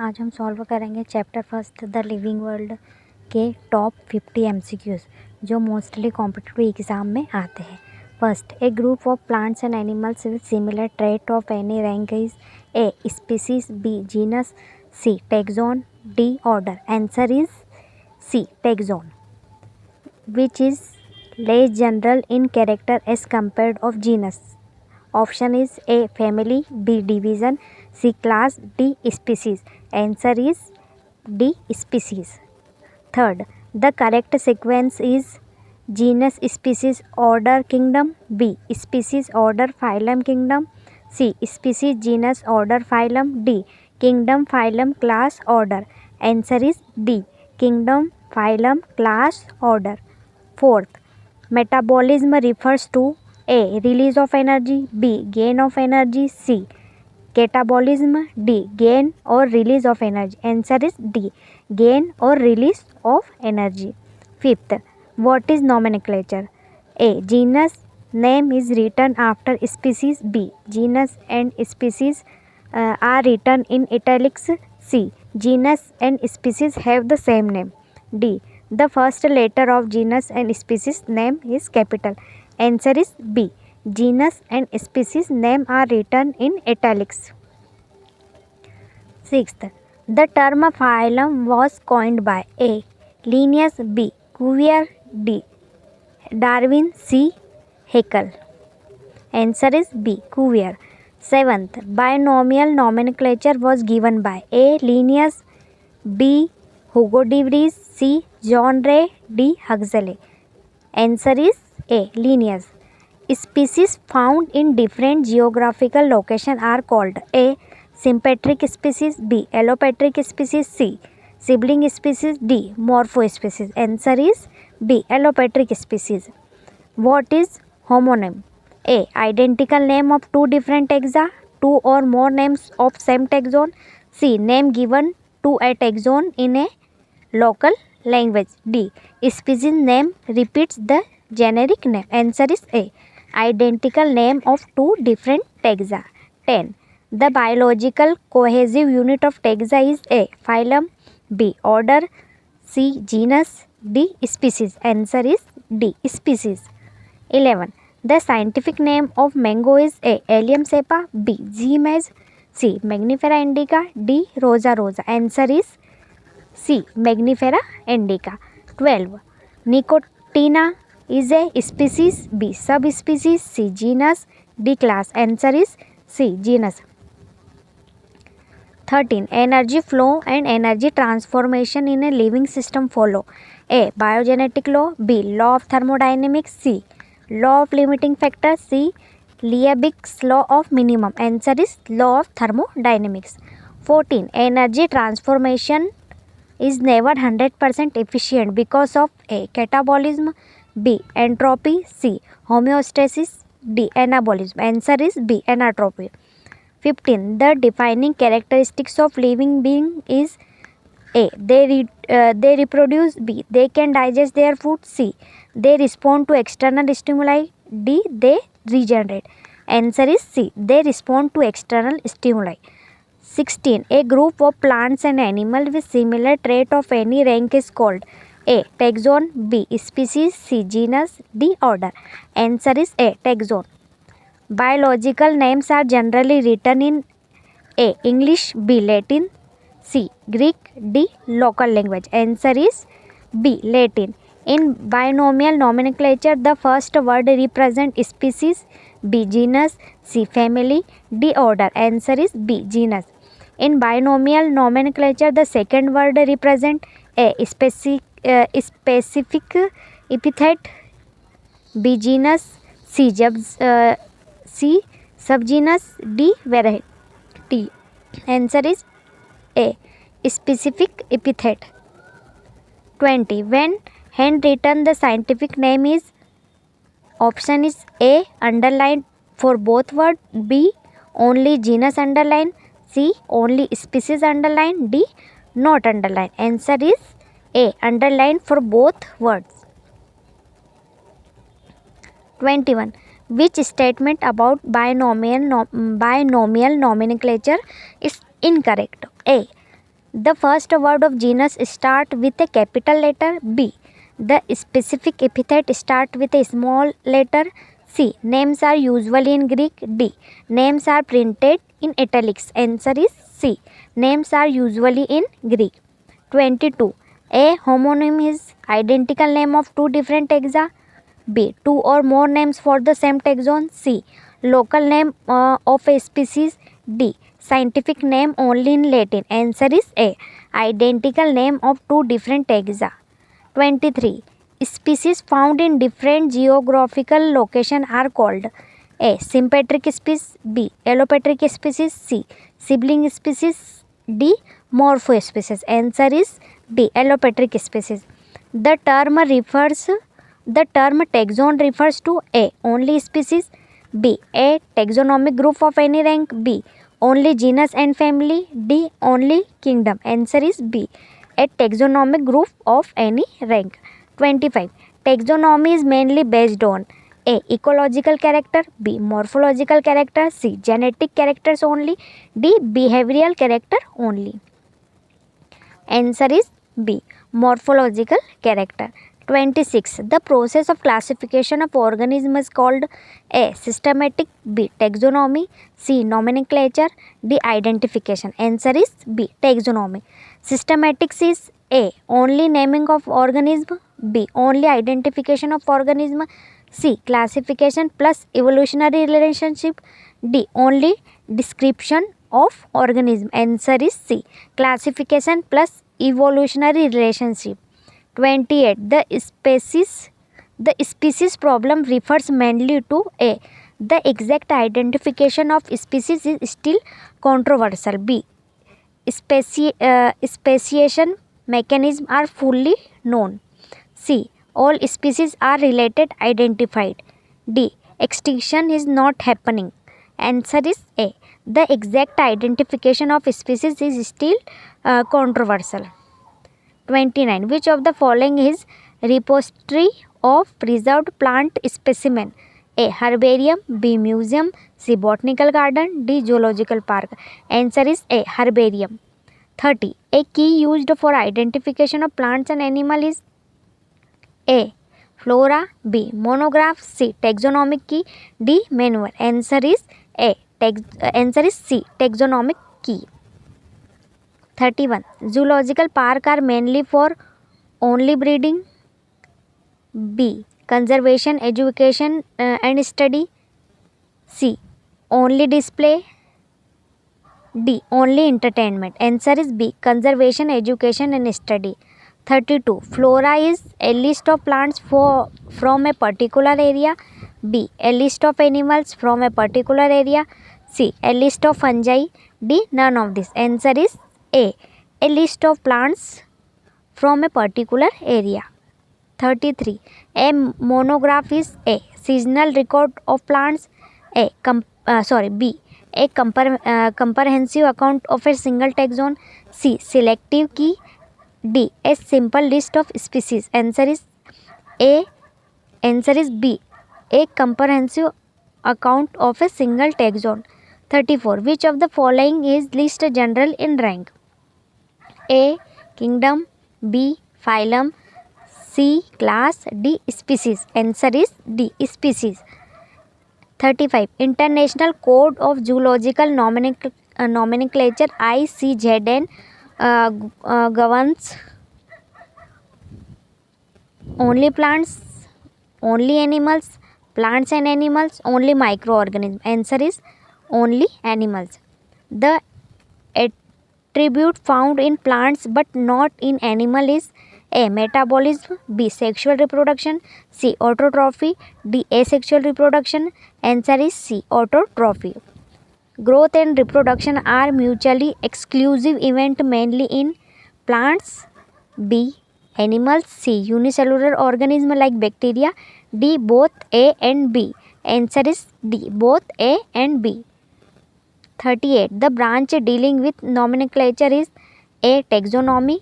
आज हम सॉल्व करेंगे chapter first the living world के टॉप 50 एमसीक्यूज जो मोस्टली कॉम्पिटिटिव एग्जाम में आते हैं। First, a group of plants and animals with similar trait of any rank is A species, B genus, C taxon, D order. Answer is C taxon, which is less general in character as compared of genus. Option is A family, B division, C class, D species. Answer is D species. Third, the correct sequence is genus, species, order, kingdom, B species, order, phylum, kingdom, C species, genus, order, phylum, D kingdom, phylum, class, order. Answer is D kingdom, phylum, class, order. Fourth, metabolism refers to A release of energy, B gain of energy, C catabolism, D gain or release of energy. Answer is D gain or release of energy. Fifth, what is nomenclature? A genus name is written after species, B genus and species are written in italics, C genus and species have the same name, D the first letter of genus and species name is capital. Answer is B genus and species name are written in italics. Sixth, the term phylum was coined by A Linnaeus, B Cuvier, D Darwin, C Haeckel. Answer is B Cuvier. Seventh, binomial nomenclature was given by A Linnaeus, B Hugo de Vries, C John Ray, D Huxley. Answer is A Linnaeus. Species found in different geographical locations are called A sympatric species, B allopatric species, C sibling species, D morphospecies. Answer is B allopatric species. What is homonym? A identical name of two different taxa, two or more names of same taxon, C name given to a taxon in a local language, D species name repeats the generic name. Answer is A identical name of two different taxa. 10. The biological cohesive unit of taxa is A phylum, B order, C genus, D species. Answer is D species. 11. The scientific name of mango is A Allium cepa, B Zymez, C Magnifera indica, D Rosa rosa. Answer is C Magnifera indica. 12. Nicotina is a species, B subspecies, C genus, D class. Answer is C genus. 13. Energy flow and energy transformation in a living system follow A biogenetic law, B law of thermodynamics, C law of limiting factor, C Liebig's law of minimum. Answer is law of thermodynamics. 14. Energy transformation is never 100% efficient because of A catabolism, B entropy, C homeostasis, D anabolism. Answer is B anatropy. 15. The defining characteristics of living being is A they reproduce, B they can digest their food, C they respond to external stimuli, D they regenerate. Answer is C they respond to external stimuli. 16. A group of plants and animals with similar trait of any rank is called A taxon, B species, C genus, D order. Answer is A taxon. Biological names are generally written in A English, B Latin, C Greek, D local language. Answer is B Latin. In binomial nomenclature, the first word represents species, B genus, C family, D order. Answer is B genus. In binomial nomenclature, the second word represents A specific epithet, B genus, C subgenus, D variety. Answer is A specific epithet. 20. When handwritten, the scientific name is option is A underlined for both words, B only genus underlined, C only species underlined, D not underlined. Answer is A underlined for both words. 21. Which statement about binomial nomenclature is incorrect? A The first word of genus start with a capital letter. B. The specific epithet start with a small letter. C. Names are usually in Greek. D. Names are printed in italics. Answer is C. Names are usually in Greek. 22. A homonym is identical name of two different taxa. B. Two or more names for the same taxon. C. Local name of a species. D. Scientific name only in Latin. Answer is A. Identical name of two different taxa. 23. Species found in different geographical location are called A. Sympatric species. B. Allopatric species. C. Sibling species. D. Morphospecies. Answer is D. Allopatric species. The term taxon refers to A. Only species. B. A taxonomic group of any rank. B. Only genus and family. D. Only kingdom. Answer is B. A taxonomic group of any rank. 25. Taxonomy is mainly based on A. Ecological character. B. Morphological character. C. Genetic characters only. D. Behavioral character only. Answer is B. Morphological character. 26. The process of classification of organisms is called A. Systematic. B. Taxonomy. C. Nomenclature. D. Identification. Answer is B. Taxonomy. Systematics is A. Only naming of organism. B. Only identification of organism. C. Classification plus evolutionary relationship. D. Only description of organism. Answer is C. Classification plus evolutionary relationship. 28. The species problem refers mainly to A. The exact identification of species is still controversial. B. Speciation mechanisms are fully known. C. All species are related identified. D. Extinction is not happening. Answer is A. The exact identification of species is still controversial. 29. Which of the following is repository of preserved plant specimen? A. Herbarium. B. Museum. C. Botanical garden. D. Zoological park. Answer is A. Herbarium. 30. A key used for identification of plants and animals is A. Flora. B. Monograph. C. Taxonomic key. D. Manual. Answer is A. Answer is C. Taxonomic key. 31. Zoological park are mainly for only breeding. B. Conservation, education and study. C. Only display. D. Only entertainment. Answer is B. Conservation, education and study. 32. Flora is a list of plants from a particular area. B. A list of animals from a particular area. C. A list of fungi. D. None of this. Answer is A. A list of plants from a particular area. 33. A monograph is A. Seasonal record of plants. B. A comprehensive account of a single taxon. C. Selective key. D. A simple list of species. Answer is A. Answer is B. A comprehensive account of a single taxon. 34. Which of the following is least general in rank? A. Kingdom. B. Phylum. C. Class. D. Species. Answer is D. Species. 35. International Code of Zoological Nomenclature ICZN governs only plants, only animals, plants and animals, only microorganisms. Answer is only animals. The attribute found in plants but not in animal is A. Metabolism. B. Sexual reproduction. C. Autotrophy. D. Asexual reproduction. Answer is C. Autotrophy. Growth and reproduction are mutually exclusive event mainly in plants. B. Animals. C. Unicellular organism like bacteria. D. Both A and B. Answer is D. Both A and B. 38. The branch dealing with nomenclature is A. Taxonomy.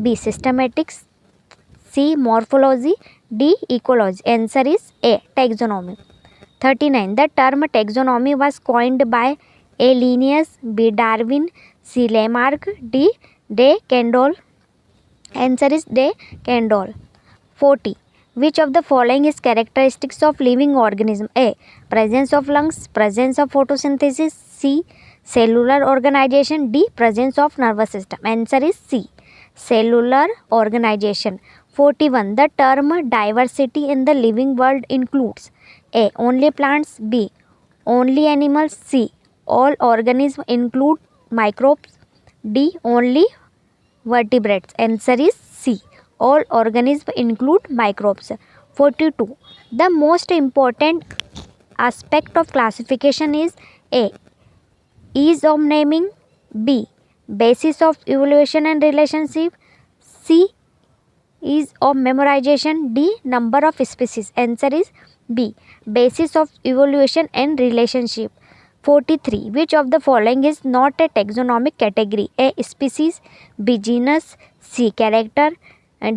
B. Systematics. C. Morphology. D. Ecology. Answer is A. Taxonomy. 39. The term taxonomy was coined by A. Linnaeus. B. Darwin. C. Lamarck. D. De Candolle. Answer is De Candolle. 40. Which of the following is characteristics of living organism? A. Presence of lungs. Presence of photosynthesis. C. Cellular organization. D. Presence of nervous system. Answer is C. Cellular organization. 41. The term diversity in the living world includes A. Only plants. B. Only animals. C. All organisms include microbes. D. Only vertebrates. Answer is C. All organisms include microbes. 42. The most important aspect of classification is A. Ease of naming. B. Basis of evaluation and relationship. C. Ease of memorization. D. Number of species. Answer is B. Basis of evaluation and relationship. 43. Which of the following is not a taxonomic category? A. Species. B. Genus. C. Character.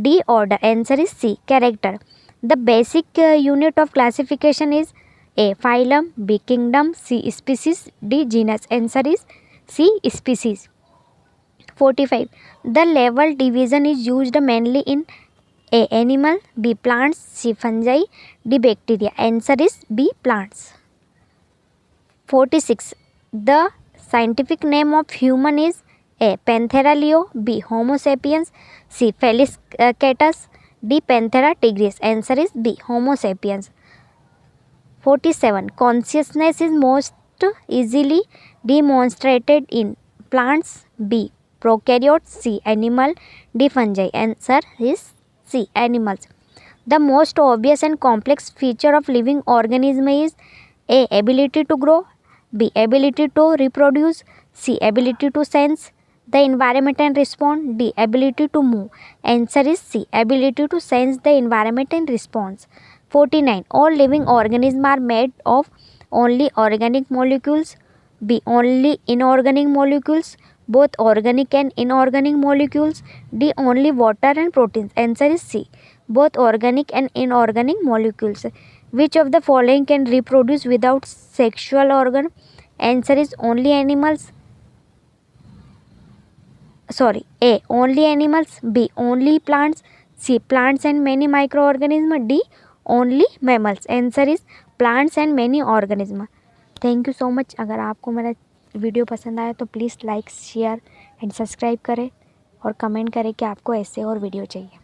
D. Order. Answer is C. Character. The basic unit of classification is A. Phylum. B. Kingdom. C. Species. D. Genus. Answer is C. Species. 45. The level division is used mainly in A. Animal. B. Plants. C. Fungi. D. Bacteria. Answer is B. Plants. 46. The scientific name of human is A. Panthera leo. B. Homo sapiens. C. Felis catus. D. Panthera tigris. Answer is B. Homo sapiens. 47. Consciousness is most easily demonstrated in plants. B. Prokaryotes. C. Animal. D. Fungi. Answer is C. Animals. The most obvious and complex feature of living organism is A. Ability to grow. B. Ability to reproduce. C. Ability to sense the environment and respond. D. Ability to move. Answer is C. Ability to sense the environment and response. 49. All living organisms are made of only organic molecules. B. Only inorganic molecules. Both organic and inorganic molecules. D. Only water and proteins. Answer is C. Both organic and inorganic molecules. Which of the following can reproduce without sexual organ? Answer is only animals. A. Only animals. B. Only plants. C. Plants and many microorganisms. D. Only mammals. Answer is plants and many organisms. Thank you so much. अगर आपको मेरा video पसंद आया तो please like share and subscribe करें और comment करें कि आपको ऐसे और वीडियो चाहिए.